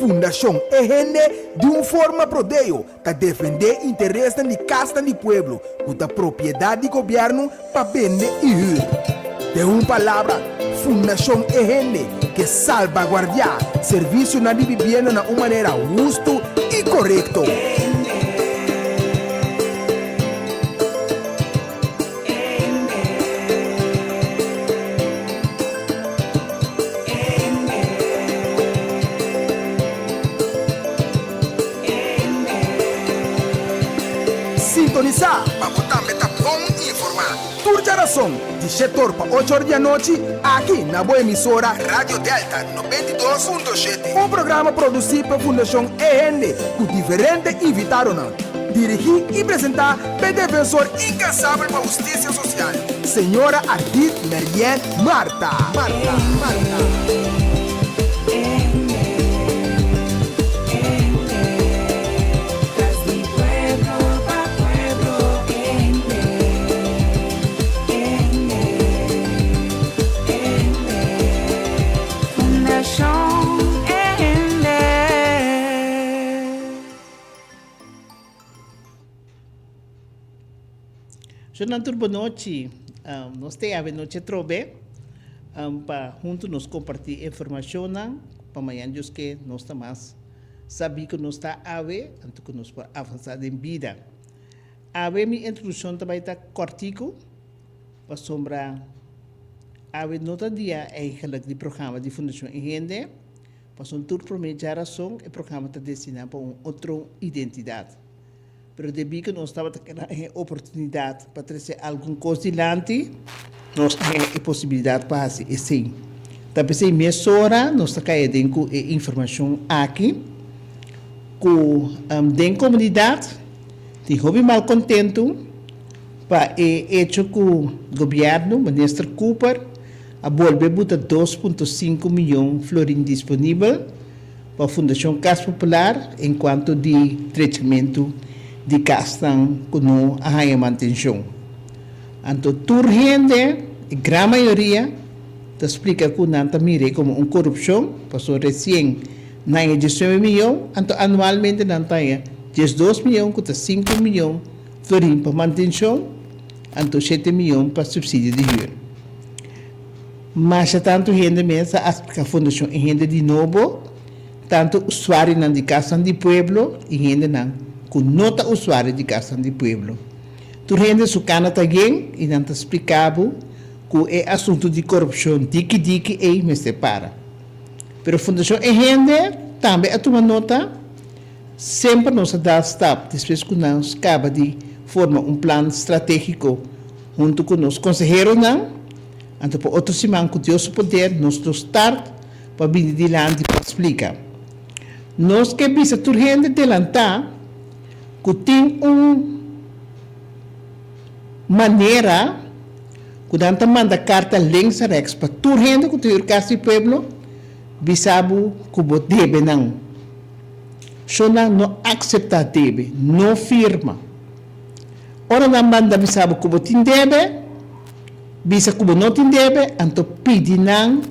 Fundação EGN de uma forma prodeio que defender interesses de casta do pueblo com a propriedade de governo para vender e ir. De uma palavra, Fundação EGN que salvaguardia serviço na vivienda de uma maneira justa e correta. Sintonizar para botar meta bom e informar. Turja razão, de 7 para 8 horas da noite, aqui na boa emissora Rádio Delta 92.7. Um programa produzido pela Fundação EGN, com diferentes invitados. Dirigir e apresentar pelo defensor incansável para a justiça social, senhora Ardit Marielle Marta. Jornal boa noite. Nós temos a noite trobe para juntos nos compartilhar informação para amanhã que nós estamos saber que nós está a ver, antes que nós podemos avançar em vida. A ver minha introdução também está cortico para sombra a ver nota dia é o programa de Fundação EGN para um tour prometer razão o programa está destinado para uma outra identidade. Pero debido que nós estamos tendo a oportunidade para trazer alguma coisa adiante, nós temos a possibilidade para fazer assim. Também se mesura, nós estamos com informação aqui, com a comunidade, tem hobby mal contento, para hecho que o governo, o ministro Cooper, a volver botar 2,5 milhões de florins disponível para a Fundação Casa Popular, enquanto de tratamento de castan com a manutenção. Então, toda gente, a grande maioria, te explica que não mire como uma corrupção, passou recém na 19 milhões, então anualmente não tem 12 milhões, que 5 milhões florins para manutenção, então 7 milhões para subsídio de juros. Mas tanto gente mesmo, a Fundação é gente de novo, tanto usuário de casa de pueblo e gente não com nota usuário de casa de pueblo. Tu rende su cana também e não te explicava que é assunto de corrupção dique e me separa. Pero a Fundação é rende também a tomar nota sempre nos dá stop depois que nós acaba de formar plano estratégico junto com os conselheiros não. Então por outro semana que Deus poder nós start para vir de lá e para explicar. Nós que bisa tu rende delantar que tem uma maneira que danta manda carta links a rex para tu rende que tu casa do pueblo bisabu que bo debe não só não aceitar debe não firma ora não manda bisabu que bo tin debe bisa que bo não tin debe então pedi não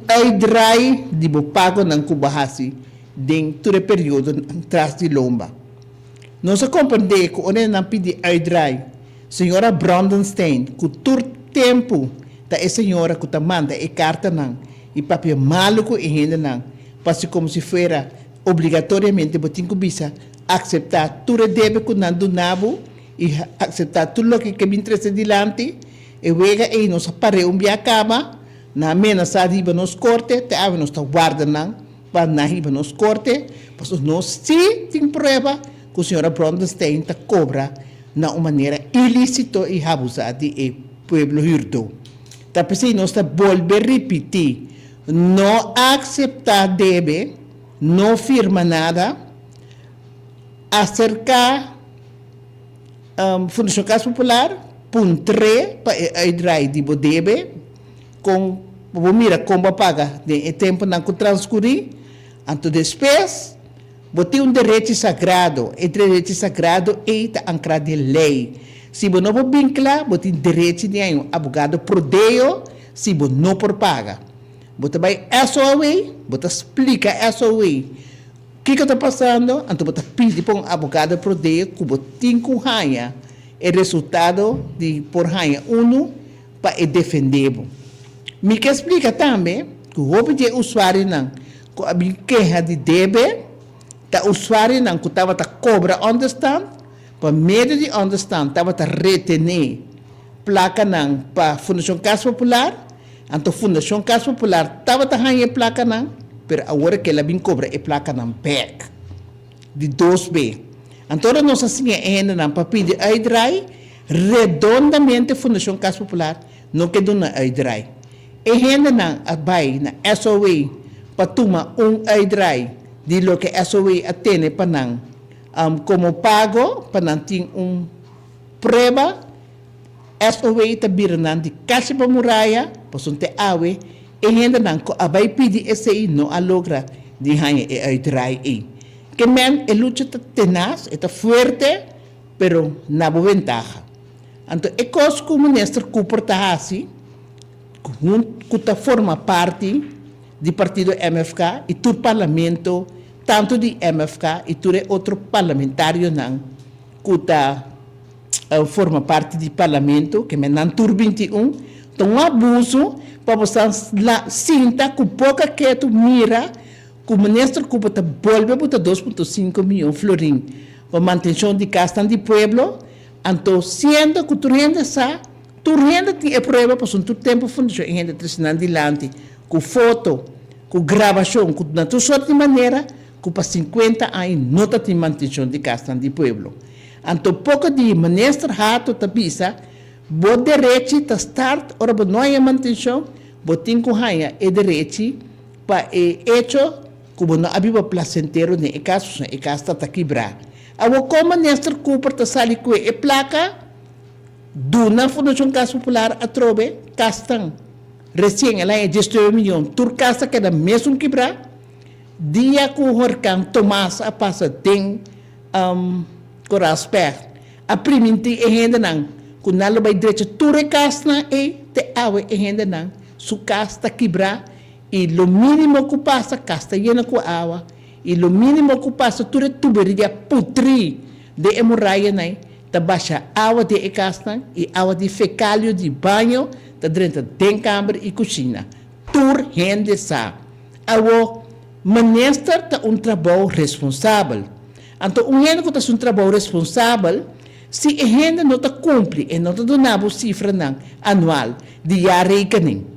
aidrai de bo pago não que bahasi dentro do período atrás de lomba. Nós compreendemos que onde não pedi aidrai, senhora Brandenstein, que todo tempo da senhora que está manda e carta não e papel maluco e ainda não, passa como se fosse obrigatoriamente botin que bisa aceitar tudo deve que não do nabo e aceitar tudo o que me interessa dilante e vega e nós apare via cama na menos a riba nos corte te ave nos está guarda não para na riba nos corte, pois nós sim tem prova que a senhora Brandenstein está cobra na uma maneira ilícita e abusada do pueblo hirto. Tá pensando nós está volver repetir, não aceitar deve, não firma nada, acerca Fundação Casa Popular, ponto 3 para a de debe, com mira como paga de tempo não que transcorrer, então depois Você tem direito sagrado, e direito sagrado é ancrado em lei. Se você não vincula, você tem direito de um advogado prodeio, se você não por paga. você vai SOA, você explica SOA. O que está passando? Então você pede para um advogado para poder que você tem que ganhar o resultado de por ganhar para defender. Me que explica também que o de usuário não, que a queixa de débito, o usuário não que estava a cobrar understand, para meio de understand, estava a retener placa não para a Fundação Casa Popular, então a Fundação Casa Popular estava a ganhar placa não, mas agora que ela vem cobrar a placa não back, de 2B. Então nós assim ainda não para pedir a IDRAI, redondamente a Fundação Casa Popular não quer na IDRAI. E ainda não vai na SOA para tomar IDRAI de lo que SOA atende para não como pago para não ter prova SOA está virando de casa para muralha para não ter água e ainda não vai pedir esse não a logra de ganhar IDRAI. Que men a luta está tenaz, está forte, pero não há ventaja. Então, é coisa que o ministro Cooper está assim, que forma parte do partido MFK e do parlamento, tanto do MFK e do outro parlamentário não, que forma parte do parlamento, que é na Tur 21, então um abuso para você sinta que pouca que tu mira, que o ministro Cooper está volve para 2,5 milhões de florins para manutenção de casa do pueblo, então sendo que tu renda tem a prova para o tempo fundação em renda tradicional adiante, com foto, com gravação, com na tua sorte de maneira, que para 50 anos não tem manutenção de casa do pueblo. Então pouco de ministro Hato está pisa, o direito de start, ora não há manutenção, o tem que ganhar o direito para hecho como não havia placentero nem caso e casa está quebrado. Agora como ministro Cooper está sali com a placa do na Fundação Casa Popular a trobe castan recém ela é 18 milhões tur casa que da mesmo quebrado dia com o Horcan Tomás a passa tem corasper a priminti e renda não com nada vai direito tur casa e te awe e renda não su casa está quebrado e o mínimo que passa, casta llena com água, e o mínimo que passa, tudo tuberia putri de hemorragia, da baixa água de casta e água de fecálio de banho, da dentro de câmara e cozinha. Tur rende sa. O ministro está trabalho responsável. Então, gente que está trabalho responsável, se a gente não está cumpre e não está dando cifra anual de rekening.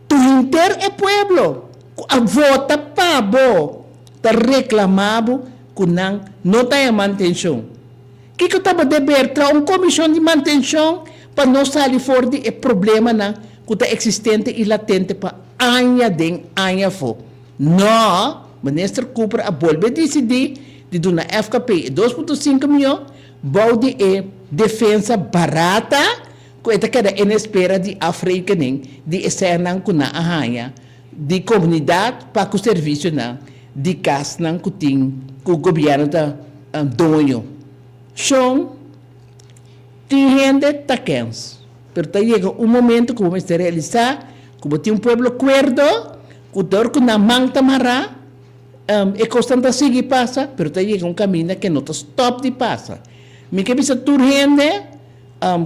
Tu inter é pueblo, a vota pabo, tá reclamado que não tem manutenção. Que estava dever tra comissão de manutenção para não sair fora de problema que está existente e latente para anha den anha fo. Não, ministro Cooper a volver decidir de dar na FKP 2,5 milhões, balde e defesa barata, que cada em espera de África, de externar com a arranha, de comunidade para o serviço de casa que tem, que o governo está dono. São, tem gente taquens, mas chega momento que vamos realizar, que tem povo acordo, que dor que na manta mará, é constante seguir passa, mas chega caminho que não está stop de passa. Me que precisa tu rende,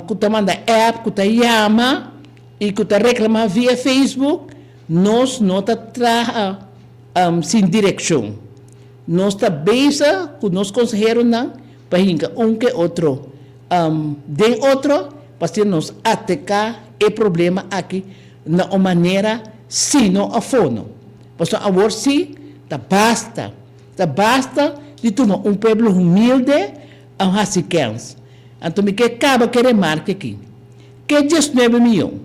que tu manda app, que tu chama e que tu reclama via Facebook, nós não está sem direção. Nós está beisa com os conselheiros para hincar que outro. De outro, para nos atacar o problema aqui na maneira sino a fono. Porque agora sim, basta de tomar povo humilde a raciquens. Então, me que acaba que remarque aqui, que 19 milhões,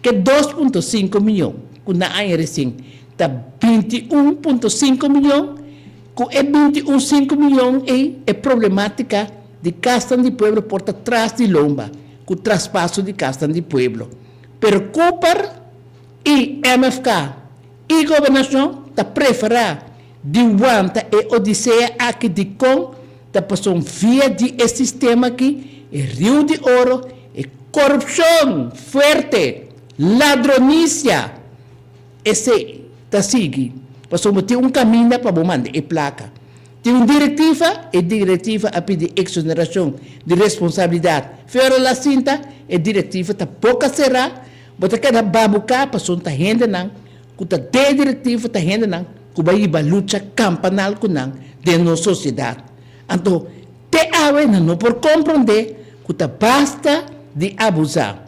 que 2,5 milhões, que na área recém, está 21,5 milhões, que é 21,5 milhões é problemática de casa de pueblo por trás de lomba, que o traspasso de casa de pueblo. Pero Cooper e MFK e governação está preferar de wanta e odisseia aqui de com da passou via de esse sistema aqui, é rio de ouro, é corrupção forte, ladronícia, esse está seguindo. Passamos ter caminho para mandar a placa. Tem uma diretiva a pedir exoneração de responsabilidade. Fora a cinta, a diretiva está pouca será, bota cada babuca para sonta renda não, cuta de diretiva está renda não, que vai ir luta campanal com não de nossa sociedade. Então, te ave não por compreender, cuta basta de abusar.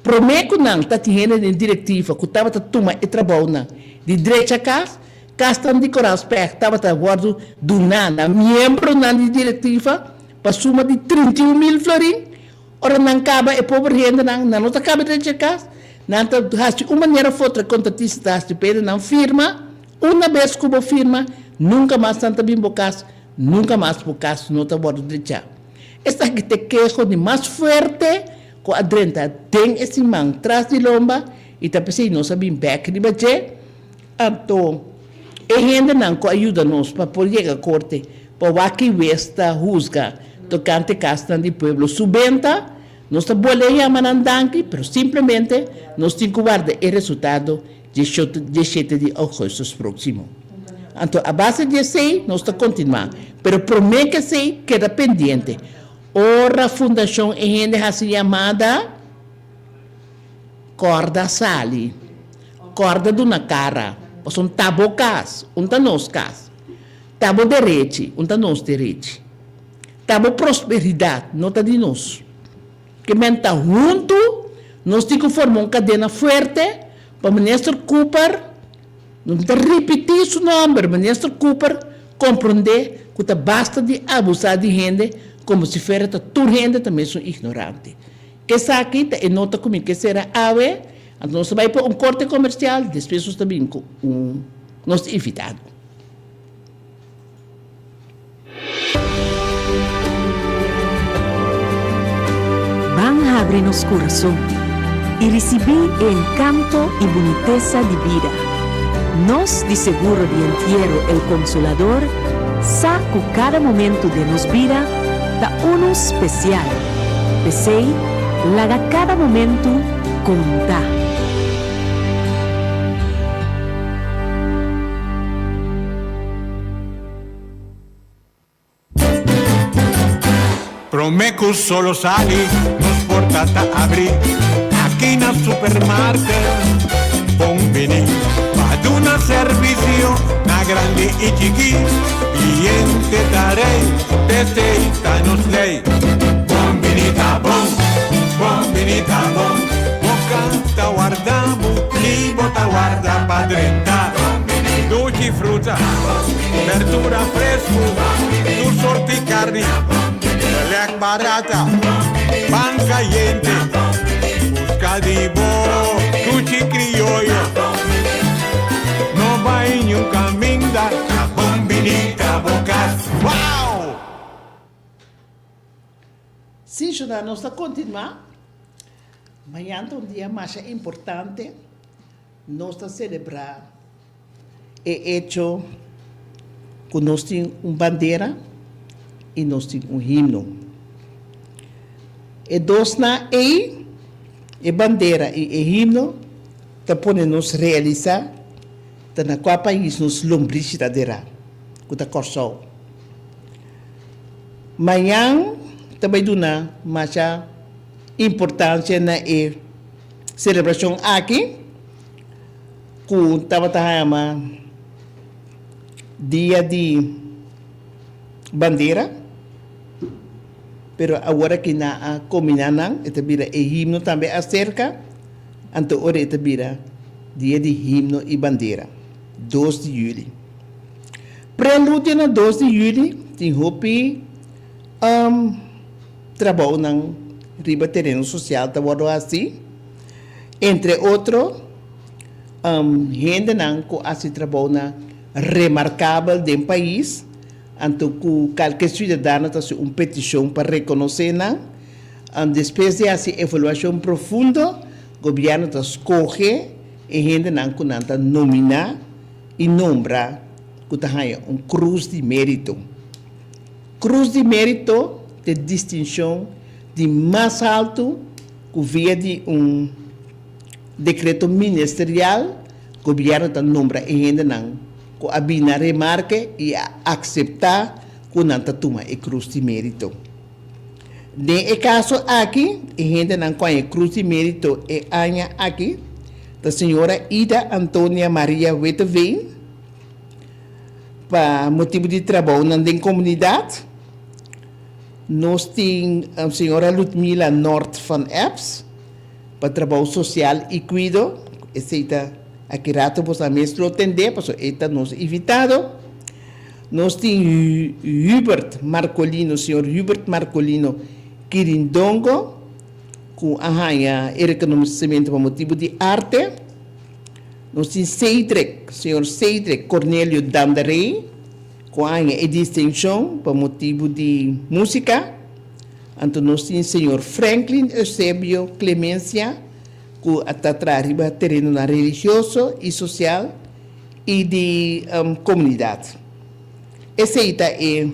Prometo não está tendo em diretiva, que estava tomando e trabalho não, de direita a casa. Castam de coração, estava guardando do nada, membro na diretiva, para suma de 31 mil florins. Ora, não acaba, é pobre renda, não acaba de checar. Não tem uma maneira outra, contratista, não firma, uma vez que eu firma, nunca mais tanta bem bocas, nunca mais bocas, não está guardando de chá. Esta que te queixo de mais forte, com a drenta, tem esse man, traz de lomba, e está pensando, não sabe, back de bater, então, e ainda não ajuda-nos para poder a corte, para que esta juzga, tocante casta do povo subenta, nós estamos bolando a manandanque, mas simplesmente nós temos que guardar o resultado de 7 de agosto próximo. Então, a base de sei, nós estamos continuando, mas prometo que sei queda pendente. Ora, a fundação ainda é chamada corda sali, corda de uma cara. São tabo cas, tá nos cas. Tabo direito, tá nos direito. Tabo prosperidade, não tá de nós. Que menta junto, nós temos que formar uma cadena forte para o ministro Cooper, não te repetir seu nome, o ministro Cooper compreender que tá basta de abusar de gente, como se fosse toda gente também são ignorante. Que essa aqui é nota comigo que será ave. Então, nós vamos para corte comercial, depois nós também nós evitado. Van a abrir nos coração e receber o encanto e boniteza de vida. Nós, de seguro de entierro, el Consolador, saco cada momento de nos vida da uno especial. Pensei, laga cada momento contar. Promeco solo sali, nos portata abri, aquí na supermarket, bombini, ad una servizio, na grandi y chiqui, cliente darei, testeita nos lei, bombinita bom, bocata guardamo, libota guarda padrenta, dolci frutta, verdura fresco, tu sorti carni, Lec barata, pan caliente, buscadivo, cuchi criollo. No va en un camino la bombinita bocas. ¡Wow! Sim, Juna, nós vamos continuar. Amanhã é um dia mais importante. Nós vamos celebrar o hecho que nós temos uma bandeira e nós temos um himno. E dois na e bandeira e himno te podem nos realizar te na qual país nos lombriz da dera que te corsou. Amanhã também duna mais importância na celebração aqui com tabatahama dia de bandeira. Pero agora que na combinanan, ito bira himno também acerca, anto ora ito bira dia de himno e bandeira, 2 de julho. Prelúdio na 2 de julho, tem hopi trabalho ng riba terreno social, tawado assim, entre outros, gente nang ko assim trabalho na remarcável do país. Então, qualquer cidadão tem uma petição para reconhecer, depois de essa avaliação profunda, o governo escolhe e gente não nomina e nombra uma cruz de mérito. Cruz de mérito de distinção de mais alto que via de decreto ministerial gobierno está nombra gente nan ko abina remarque e aceptar que não está toma e cruz de mérito. De caso aqui, a gente não conhece cruz de mérito e anha aqui, da senhora Ida Antônia Maria Wetterveen, para motivo de trabalho na comunidade. Nós temos a senhora Ludmila North van Eps, para trabalho social e cuido. Essa aqui rato você mesmo atender, porque esta nos invitado. Nós temos Hubert Marcolino, senhor Hubert Marcolino Quirindongo, com a reconhecimento por motivo de arte. Nós temos senhor Cedric Cornélio Dandarei, com a distinção por motivo de música. Então, nós temos senhor Franklin Eusebio Clemência, que está atrás terreno religioso e social e de comunidade. Essa é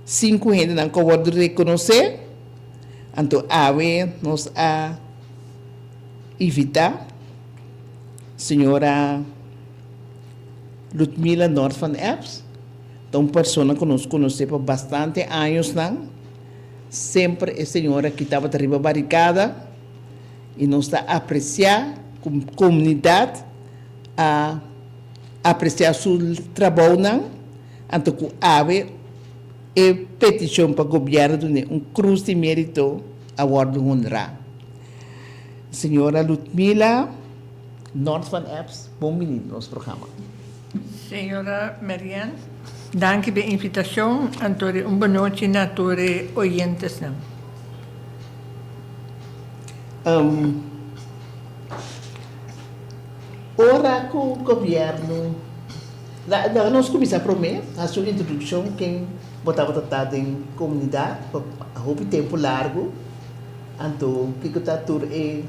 5 gente que eu vou reconhecer. Então, nós a evitar senhora Ludmila North van Eps, uma pessoa que nós conhecemos por bastante anos, sempre a senhora que estava arriba barricada e nós está a apreciar como comunidade, a apreciar seu trabalho, então que e petição para o governo de cruz de mérito a ordem honrar. Senhora Ludmila North van Eps, bom menino no nosso programa. Senhora Marianne, danke pela invitação, antore boa noite na tore oyentes. Ora que o governo, nós começamos a prometer a sua introdução, quem botava tratado em comunidade, a roupa tempo largo, então, que está tudo é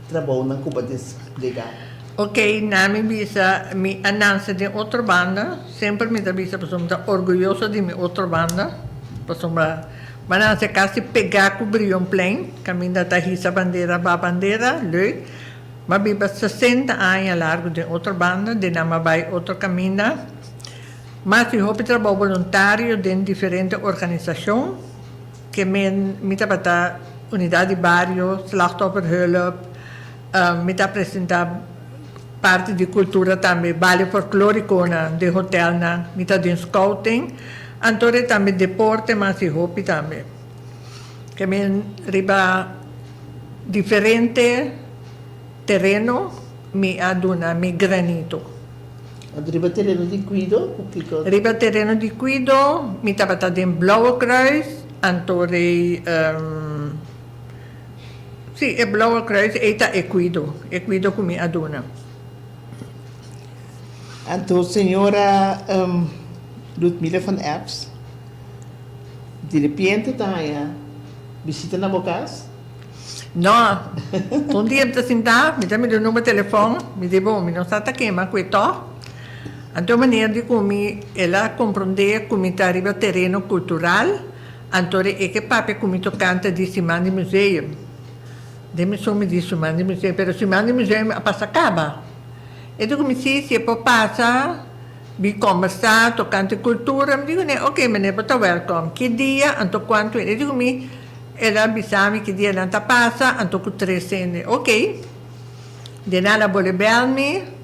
trabalho na Cuba desligar. Ok, nami bisa mi announce de outra banda, sempre me bisa pessoa orgulhosa de minha outra banda, pessoa mas se quase pegar cobrir plane, caminho da hisa bandeira ba bandeira, leuk. Maar biba 60 anos largo de outra banda, de nama vai outra caminho. Mas eu hoop trabalho voluntário de diferentes organizações, que me tabata unidade de barrio, slachtofferhulp, me apresentar parte de cultura também, ballet folclórico de hotel, me de scouting, antore também deporte, mas eu hoop também. Que me riba diferente terreno, me aduna, me granito. Riba terreno di Guido? Riba terreno di Guido, mi tabata de Blauwe Kruis, antore, sì, è Blauwe Kruis, eta è Guido come aduna. Anto, signora Ludmila van Eps, di repente taia visita na bocas? No, un dia mi senta, mi dà il numero di telefono, mi dico, mi non sta che ma questo. Anto maniera di come ella comprende come arriva terreno culturale, antore e che pape come toccante di Simani Museum. Demi sono di Simani Museum, però Simani Museum a Passacaba. E tu come si può passare, vi conversa, toccante cultura, mi dicono, ok, me ne porto welcome. Che dia, anto quanto, e dico mi, ella bisami che dia l'anta passa, anto cu 3 sene, ok. Denala vuole belmi,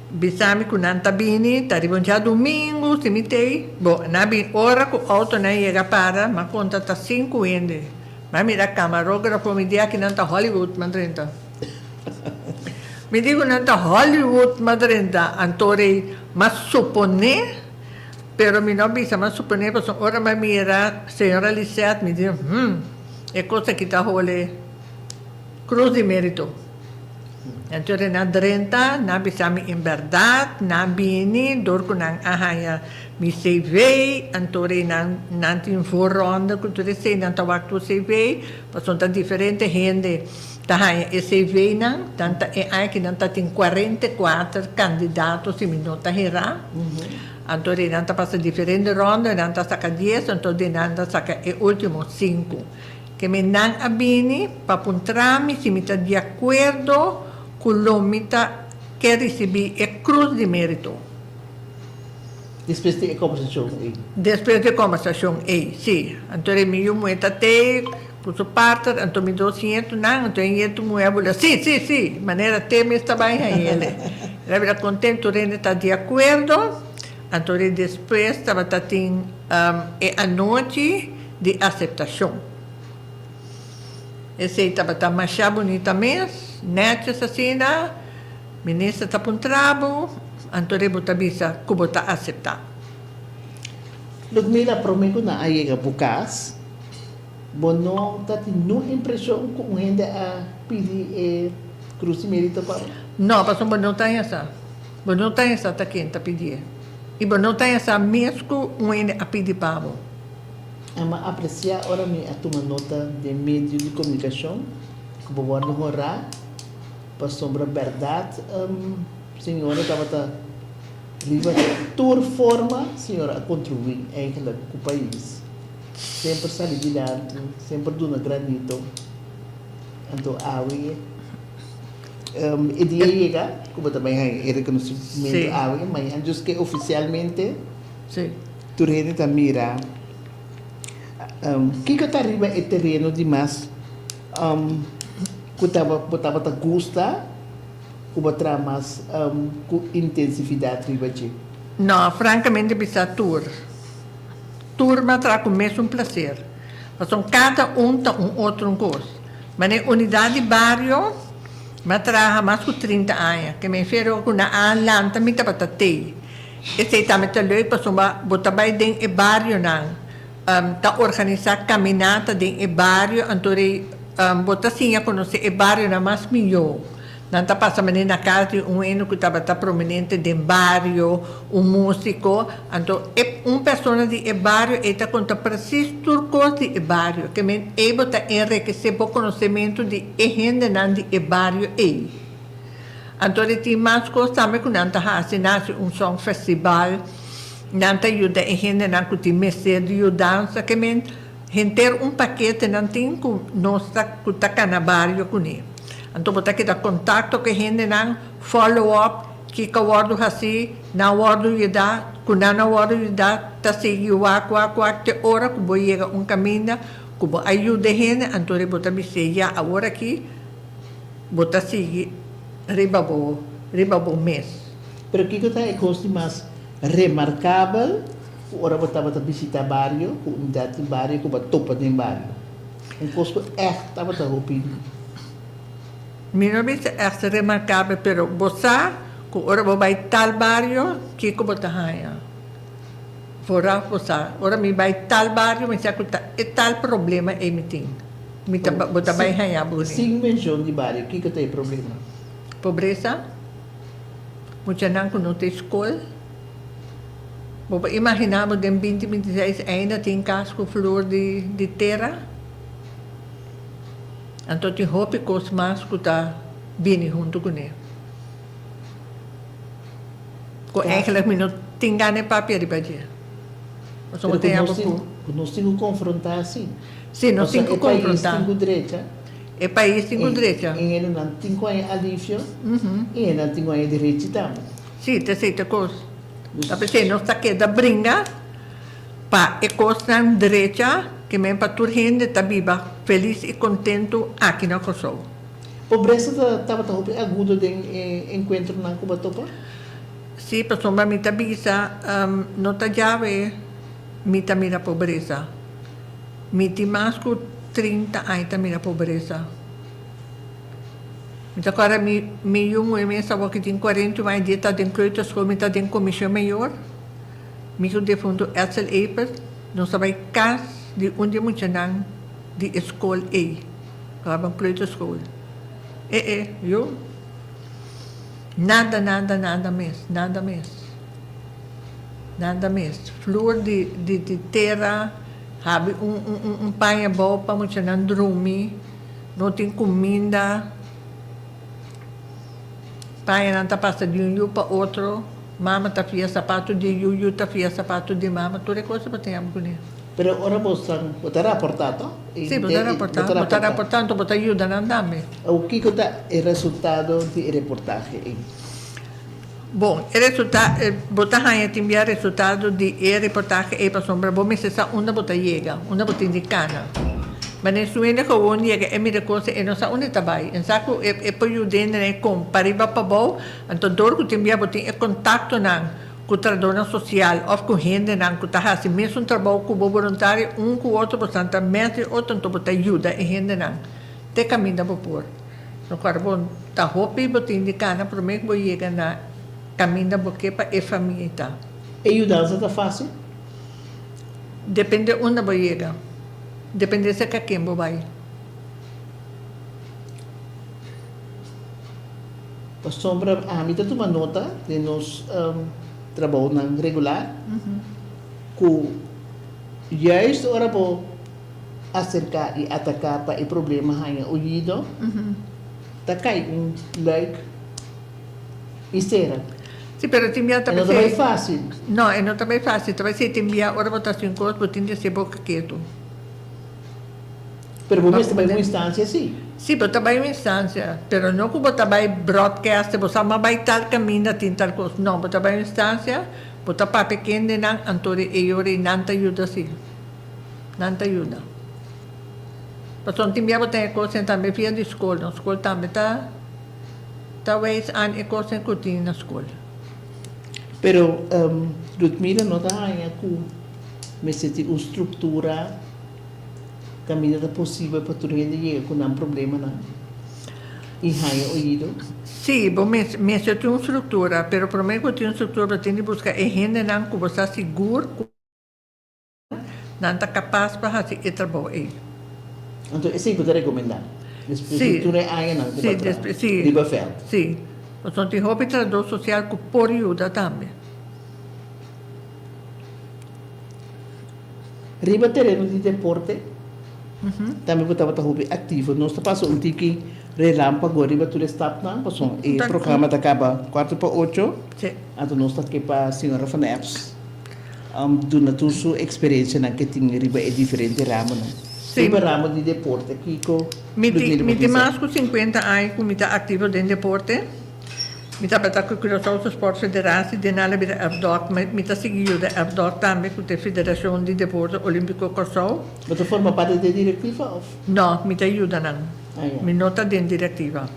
bisami con antabini, t'arrivo già domingo, se mi tei, nabi ora con auto na iega para, ma conta ta 5 ende. Ma mi da camarografo mi dia che nanta Hollywood madrenta. Mi dico nanta Hollywood madrenta, antore, ma suppone, però mi no bisa, ma suppone, perché ora ma mira, signora Lisette, mi dice, è cosa che ta vuole cruz di merito. Antore na 30, na bisami in verdad, na bini, dorko nang ahaya mi CV, antore nanti in voorronde, culture sei, nanta waktu CV, pasonta differente gente, tahaya e CV nang, tanta e anche nanta tin 44 candidato si minota hera, antore nanta passa differente ronde, nanta saka 10, antore nanta saka e ultimo 5. Che me nang abini, papuntrami, si mita di accordo, con l'omita quer receber a Cruz de Mérito. Depois tem a conversação aí. Depois da conversação, sim. Então, eu me até, por sua parte, então me 200, não, então eu me abula. Sim, maneira até me está bem aí, ele. Ele era contente, ele está de acordo. Então, depois estava tendo a noite de aceitação. Esse estava mais bonita mesmo, netas assim, ministra está para um trabalho, então ele está bisa como está aceitar. Ludmila, prometo na ayega bukas, bono tati no impressão com gente a pedir cruz de mérito para. Não, mas não tem essa. Não tem essa tá quem está pedir. E não tem essa mesmo a pedir para o. Ama apreciar ora me a tomar nota de meio de comunicação, que vou morar, para sombra verdade, senhora estava a livrar toda forma, senhora a contribuir eigenlijk com o país. Sempre salidilhante, sempre dando granito. Então, awe, ideia chega, como também é reconhecimento awe, mas antes que oficialmente, tu rende a mirar. Que está arriba é terreno demais que estava a gostar como tramas com intensividade arriba de. Não, francamente bisa tour me traz com mesmo prazer. Mas cada tem outro gosto. Mas na unidade bairro me traz mais de 30 anos, que me fez com a alanta me estava a ter. Esse está me leuk, mas botar bem dentro do bairro não. Tá organizar caminhada dentro do bairro, então botar sim a conhecer o bairro na mais melhor. Não tá passando na casa de ano que estava prominente dentro do bairro, músico, então pessoa de bairro está conta preciso tudo coisa de bairro, que me able a enriquecer o conhecimento de gente de bairro aí. Então tem mais coisas também que não tá assinando som festival. Não ajuda a gente a ter mestre dança, que gente paquete não tem que nós está canabario com ele. Então, botar que dá contato com a gente, follow-up, que a hora assim, na hora de dar, quando na hora de dar, está seguindo que hora que vou chegar caminho, que vou ajudar a gente, então eu botar me já agora aqui, botar seguir, riba bo mês. Pero que está é coisa mais remarcável, ora estava a visitar bairro, unidade de bairro, como a topa de bairro. Coisa estava a roupa. Minha vez é remarcável, pero você, que ora vai tal bairro, que como está aí. Fora você, ora me vai tal bairro, mas é tal problema é me tem. Me tá botar vai aí a bullying. 5 milhões de bairro, que tem problema? Pobreza, muita não tem escola. Imaginamos que em 2026 ainda tem casco flor de terra. Então, tem roupa que os mais que está bem junto com ele. Eigenlijk não tem ganho papel para dia. Nós temos que confrontar assim. Sim, nós temos que confrontar. É país tem direita. E ele não tem alívio. E ele não tem direito também. Sim, tem certa coisa. Tá pensando, nós está aqui da brinca para a coisa na direita, que mesmo para toda gente está viva, feliz e contente aqui na Kosovo. Pobreza estava agudo de encontro na Cubatopa? Sim, para sombra me está bisa, não está já me está mira pobreza. Me tem mais que 30 anos está mira pobreza. Então, agora, eu sabe que tem 40 anos, está dentro da escola, está dentro da comissão maior. Eu defundo Edsel Eper, não sabe casa de onde eu não de escola aí. Acabam com a escola. Eu? Nada mesmo, nada mesmo. Flor de terra, sabe, panha bom para não dormir, não tem comida. Pai não está passando de um para outro, mama está fia sapato de yuyu, está fia sapato de mama, toda coisa para ter com ele. Pero ora você botar reportado? Sim, botar reportado, botar ajuda não dá-me. O que é o resultado de reportagem? Bom, o resultado, botar aí enviar resultado de reportagem aí para sombra, bom, mas essa bota chega, bota indicana. Mas nesse momento gewoon chega é minha coisa e não sabe onde está vai. Em saco é para ajudar né com para ir para bom, então dor que enviar botar é contato não com trabalhador social ou com gente não que está fazendo mesmo trabalho com voluntário com o outro portanto mesmo outro então botar ajuda e gente não. Te caminha para por. No carbon tá hopi botar indicana para mim que vou chegar na caminha porque para a família tá. E a dança está fácil? Depende onde vai chegar. Depende se quem vai. A sombra, a mim toma nota de nos trabalho regular. Que juist ora po acercar e atacar para o problema hanya ouvido. Tá cai like e será. Sim, pero timbia também não é fácil. Não, não também fácil. Também se timbia ora votação coisa, botin de ser boca quieto. Pero vos também uma instância assim. Sim, mas também uma instância. Pero não como também broadcast, você não vai tal caminho, tal coisa. Não, mas também uma instância, você para pequeno de não, antore e ori não te ajuda assim. Não te ajuda. Mas ontem me tem coisa também via de escola, na escola também tá talvez an e coisa que na escola. Pero Ludmila não dá aí com me senti uma estrutura caminho da possível para tu chegar com um problema não. E hanya ouvido. Sim, bom, mas eu tenho uma estrutura, pero para mim eu tenho uma estrutura para ter que buscar e gente não que você seguro, não está capaz para fazer o trabalho. Então, esse é o que eu recomendo. Sim. Tu não é não, Sim. Riba Fel. Sim. Mas não tem hobby trabalhador social que pode ajudar também. Riba terreno de deporte. Também botava a hobby ativo. Nós passamos tiki relâmpago, riba tu está não, passou. E o programa acaba 7:45. Sim. Então nós está aqui para a senhora Van Eps. Do na tua sua experiência na que tinha riba é diferente ramo não. Sim. Riba ramo de deporte aqui com. Me tem mais de 50 anos que me está ativo dentro do deporte. Me está para com o Sport Federação de nada me FDOC, me está seguindo a FDOC também com a Federação de Deporte Olímpico Corsol. Mas tu forma parte da diretiva ou? Não, me está ajudando não. Me nota dentro da diretiva.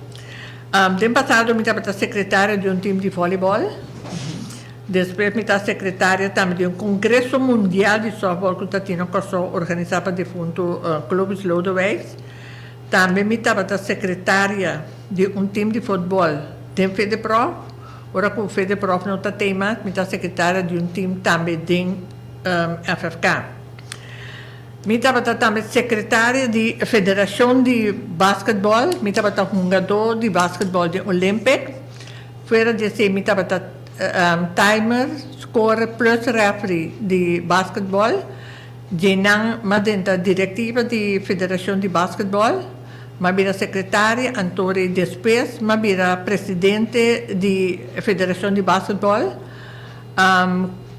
Tempo passado me está para secretária de time de voleibol. Depois me está secretária também de congresso mundial de softball que está tendo Corsol organizado de fundo Clubes Lodewijk. Também me está para secretária de time de futebol. Tem FEDEPROF, ora com o FEDEPROF não está tema, me está secretária de time também de FFK. Me estava também secretária de Federação de Basquetebol, me estava jogador de basquetebol de Olympic, fora de ser, me estava timer, score plus referee de basquetebol, de não, mas dentro da diretiva de Federação de Basquetebol, mas vira secretária, Antônio Despes, mas vira presidente da Federação de Basquetebol,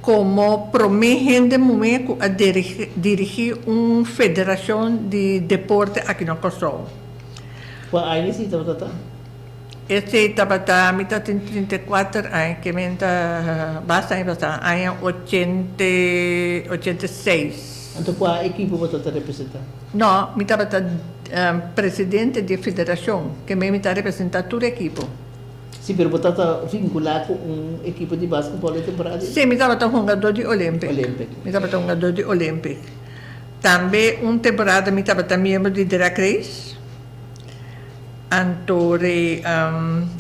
como promete momento a dirigir uma federação de deporte aqui no Kosovo. Qual ano você estava? Esse estava me está 34 anos, que me está bastante, ano 86. Então qual equipe você está representando? Não, me estava presidente da federação, que me está representando toda a equipe. Sim, mas você está vinculado com uma equipe de basquetebol de temporada? Sim, me estava jogador de Olympic. Olympic. Me estava jogador de Olympic. Também, uma temporada, me estava membro de Drag Race.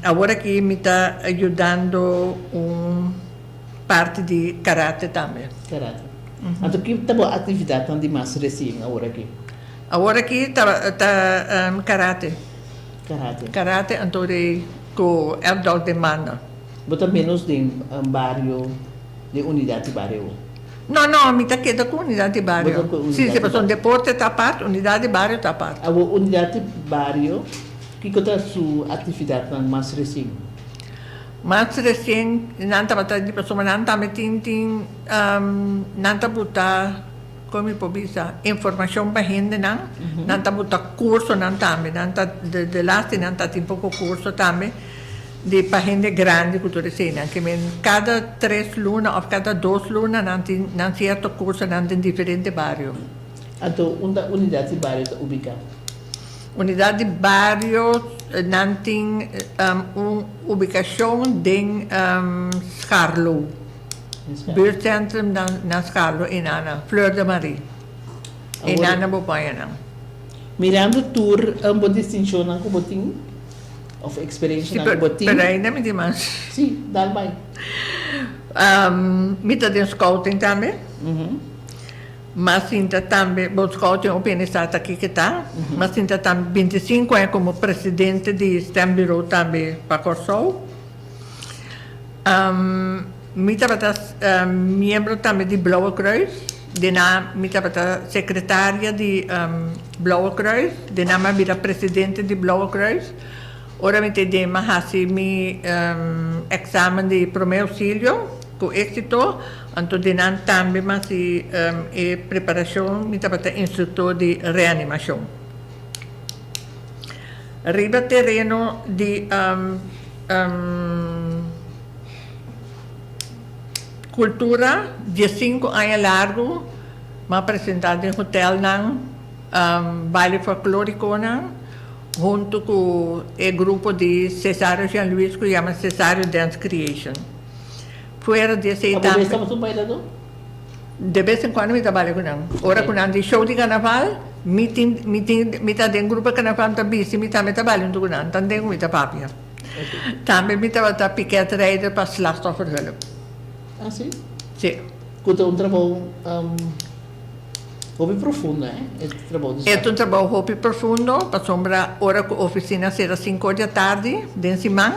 Agora aqui me está ajudando parte de karate também. Karate. Então, que boa atividade de mais recente agora aqui? Agora aqui está karate. Karate. Karate, então, com o Erdog de Mana. Bota menos de barrio, de unidade de barrio. Não, me está queda com unidade de barrio. Sim, se passou um deporte, está parte, unidade de barrio está parte. A unidade de barrio, que é a sua atividade mais recente? Mais recente, não estava de pessoa, não estava não estava botar, como eu dizer, informação para a gente, não estava botar curso, não estava, de lá não estava um pouco curso também. de página grande cultura cena, que cada 3 lunas ou cada 2 lunas nan certo curso nan em diferente barrio. Então, unidade de bairro está ubicada? Unidade de barrio nan tem ubicação em Scarlo. Buurtcentrum na Scarlo in Ana, Fleur de Marie. In Ana Bopayanang. Mirando tour, uma distinção na Cubotim? Of experiência na Cubotim? Peraí, não me diz mais. Sim, dá bem. Mita de scouting também. Mas ainda também, o scouting organizado aqui que está. Mas ainda também 25 anos como presidente de STEM Bureau também para Corsol. Mita para membro também de Blauwe Kruis. Daarna mita secretária de Blauwe Kruis. Daarna mita presidente de Blauwe Kruis. Ora mita de mahasi mi examen de primeiro auxílio com êxito. Então daarna também masi preparação mita para instrutor de reanimação. Arriba terreno de cultura, de 5 anos largo, me apresentado em hotel nang, baile folclórico nang, junto com o grupo de Cesário Jean Luis, que chama Cesário Dance Creation. Fora de esse também. Estamos um bailador? De vez em quando me trabalho com nang. Ora com nang de show de carnaval, me tá dentro grupo de carnaval também, se me tá me trabalho com nang, também me tá papia. Também me tá piquete rider para slachtofferhulp. Ah, sim? Sim. Porque é trabalho hobby profundo, né? É trabalho hobby profundo, para sombra hora que a oficina será 5 da tarde, de semana.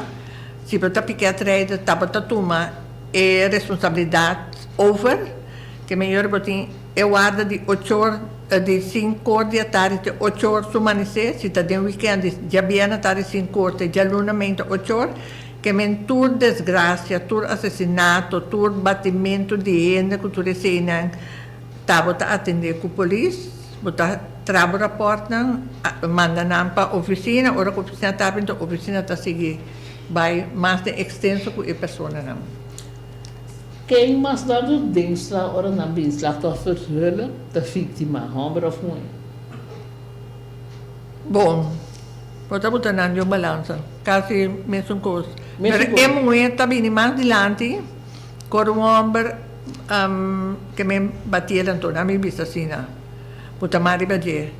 Se você piquet rider, tá para tomar é responsabilidade over, que melhor botin é guarda de 8 horas, de 5 da tarde, de 8 horas do amanhecer, se está de weekend, já bem na tarde 5 horas, já lunamente 8 horas, que men tur desgraça, tur assassinato, tur batimento de gente que tu recém estava a atender com a polícia, botar trabo rapport manda nam para a oficina, ora que a oficina está então a oficina está seguir vai mais de extenso com a pessoa não. Quem mais dado dentro da hora não bem slachtofferhulp da vítima, homem ou mulher? Bom, pode botar na minha balança, quase mesmo coisa. Mas é muito também mais adiante, com um homem que me batia então na minha vista assim, puta mari badia.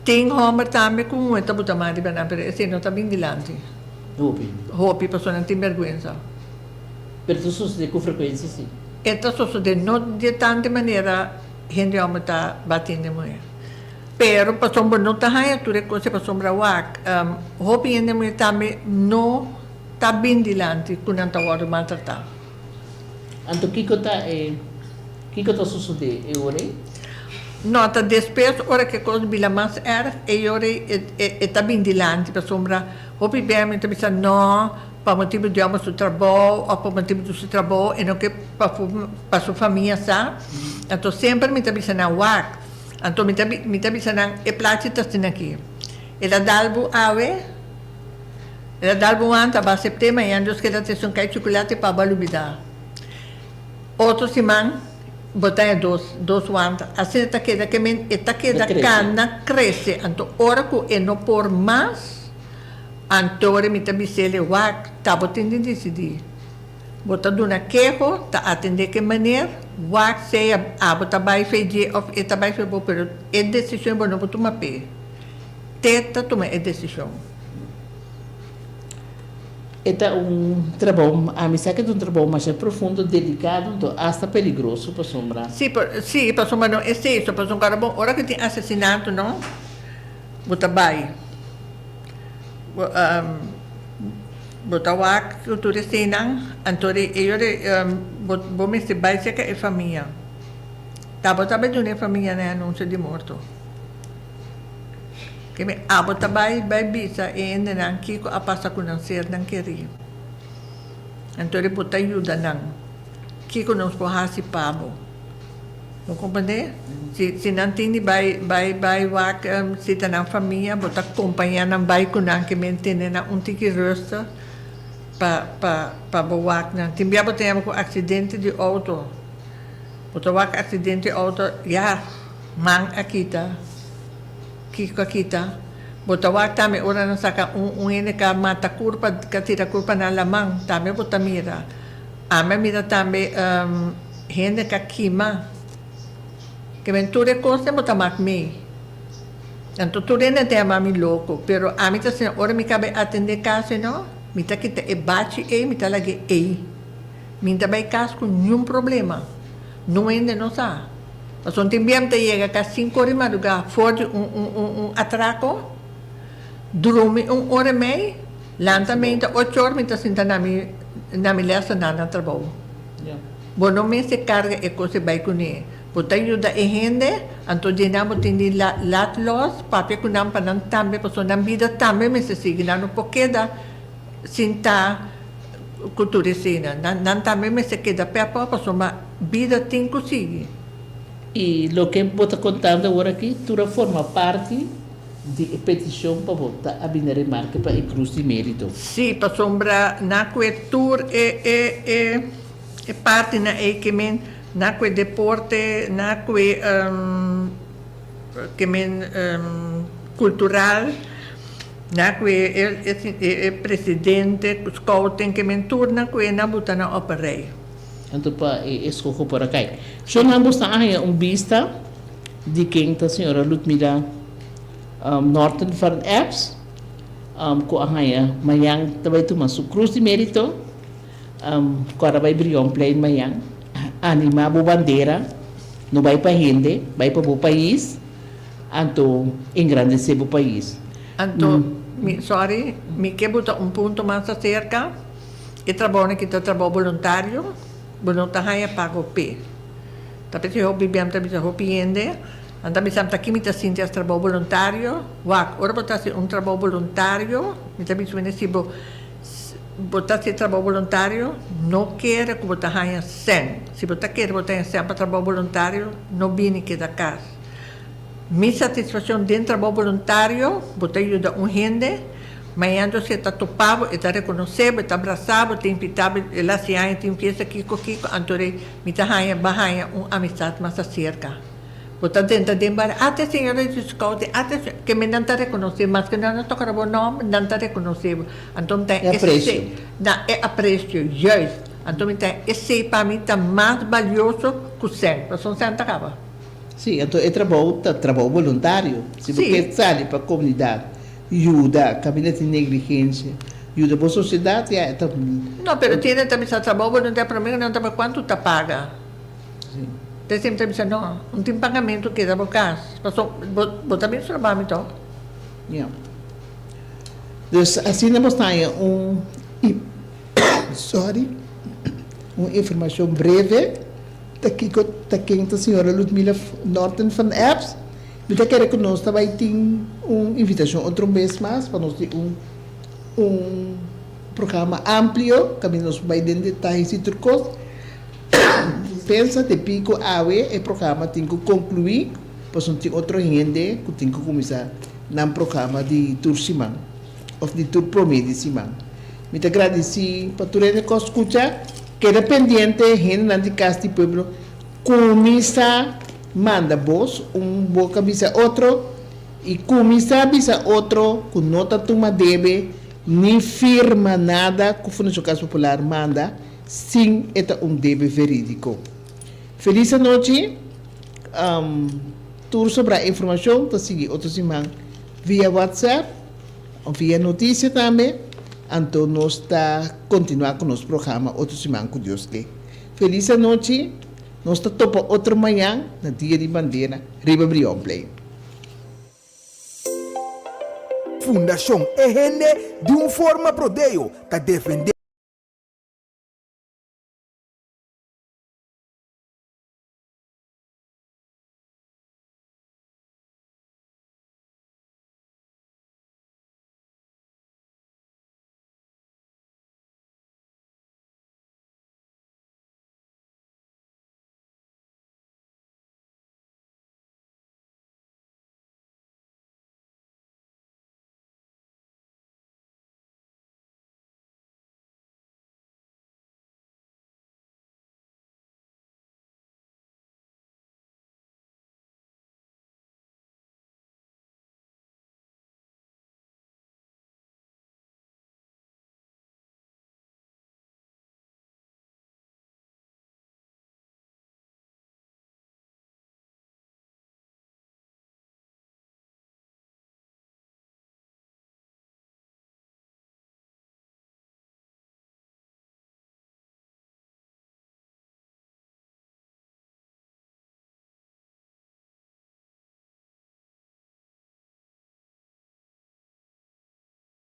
Tem homem também com muito puta mari bana, mas esse não está bem adiante. Hopi, pessoa não tem vergonha. Mas isso sucede com frequência, sim. Isso sucede não de tanta maneira, gente homem está batendo mulher. Pero para sombra não está aí, tu reconoce para sombra wak. Hopi ainda mulher também não está bem adiante com não está hora maltratar. Então, o que está sucedendo? É hora? Nota depois, hora que a coisa bila mais erg, hora está bem adiante para sombra. Hopi bem, então bisa não, para motivo de homem do trabalho, ou para motivo do seu trabalho, e não que para sua família, sabe? Então, sempre me bisa na wak. Então, me bisa na e plátita assim aqui. Ela dalbo ave, ela dalbo anta, para setembro, e andos que ela tem um cai de chocolate para balubidar. Outro semana, botar dois wanta. Assim está queda que cana cresce. Então, hora que não por mais, Antore me tabisele wak, tá botando decidir. Bota duna quejo, tá atender que maneira, wak sei bota vai fazer of eta vai fazer bom, pero é decisão bom não botar uma pé. Teta toma é decisão. É trabalho, a missa que é trabalho mais profundo, delicado, então hasta perigoso para sombra. Sim, para sombra não é isso, para sombra bom, hora que tem assassinato não, bota vai. Botawak tu resenang antore eyore bome se baise que é família. Tá bem de família né anúncio de morto. Que me abota vai bisa e ainda não que a passa com não ser não queria. Antore bota ajuda não. Que com nos porrasi pabo. Não compreende? Se não tem vai se está na família, bota acompanhar não vai com não que mantém na tiki rosta, para bawak na. Timbia po tayo ko aksidente di auto. Butawak aksidente auto, ya, mang akita, kiko kita. Butawak tami ora na saka ungene ka mata kurpa, katira kurpa na lamang, tami butamira. Ame mira tami hende ka kima. Keventure cose butamak me. Tanto ture na tayo mami loko, pero ami ta sin ora mi cabe atende caso no? Mita kita e baci mita lagi Minta bay caso com nenhum problema. Não ainda não sa. Mas ontem mesmo te chega cá 5 horas de madrugada, fora atraco, dorme 1 hora e meia, lentamente 8 horas, mita sinta na mi lesa na trabalho. Bom, não me se carga e coisa vai com ele. Bota ajuda e rende, então dinamo tindi lat los, papia com nam para não também, porque na vida também me se sigue, não porque da sinta cultura cena, não também me se queda pepa, porque uma vida tem que seguir. E o que eu estou contando agora aqui, tu forma parte de petição para votar a binare marca para a cruz de mérito. Sim, para sombra na cobertura é parte na equimen, na que deporte, na que cultural, na que é presidente, scouting, que men turna que na butana operei. Então, para escolher por aqui. So, nós estamos vista de quem a senhora Ludmila Norton van Apps, com a raia Mayang, também toma su cruz de mérito, com a vai Brion Plain Mayang, anima a bandeira, não vai para gente, vai para o país, então engrandecer o país. Então, sorry, me quebra ponto mais acerca, e trabalho que está trabalho voluntário, voluntário pago P. Tapi se hobi biam tabi se hobi ende, anda bisam taki mita sintias trabalho voluntário, wak, ora botasi trabalho voluntário, mita biswene sibo botasi trabalho voluntário, não quer que botar raia 100. Se botar quer botar 100 para trabalho voluntário, não vini que da casa. Minha satisfação dentro do trabalho voluntário, botar ajuda gente, mas ando se está topado, está reconhecido, está abraçado, está invitado, ela se aia, tem empresa kiko, antore, mita raia, bahaya, amizade mais acerca. Botar dentro de embora, até senhora de scout, até que me não está reconhecido, mas que não toca o nome, não está reconhecido. Então tem esse, é apreço, justo. Então tem esse para mim está mais valioso que o 100, para são 100 acaba. Sim, então é trabalho voluntário. Se você sai para a comunidade, ajuda, gabinete de negligência, ajuda para a sociedade, é também. Não, mas tem também esse trabalho voluntário para mim, não sabe quanto está paga. Sim. Tem sempre não tem pagamento que dá para casa. Mas também trabalho então. Yeah. Dus assim nós temos uma informação breve daqui a senhora Ludmila Norton van Apps. Eu quero que nós também tenhamos uma invitação outra vez mais para nós ter programa amplo que nós vamos dar detalhes e trucos. Pensa de pico ave o programa tem que concluir, pois não tem outra gente que tem que começar no programa de tour semana ou de tour promédio semana. Me agradeci para tu que escuta, que era pendiente gente na de casa de pueblo, começa manda vos boca visa outro e começa visa outro que nota toma debe nem firma nada que foi no caso popular manda sem eta debe verídico. Feliz noite. Tudo sobre a informação para seguir outro semana via WhatsApp ou via notícia também. Então nós está continuar com nosso programa outro semana com Deus que. Feliz noite. Nós está topa outro manhã na dia de bandeira Riba Brion Play. Fundação EGN de uma forma prodeio que defender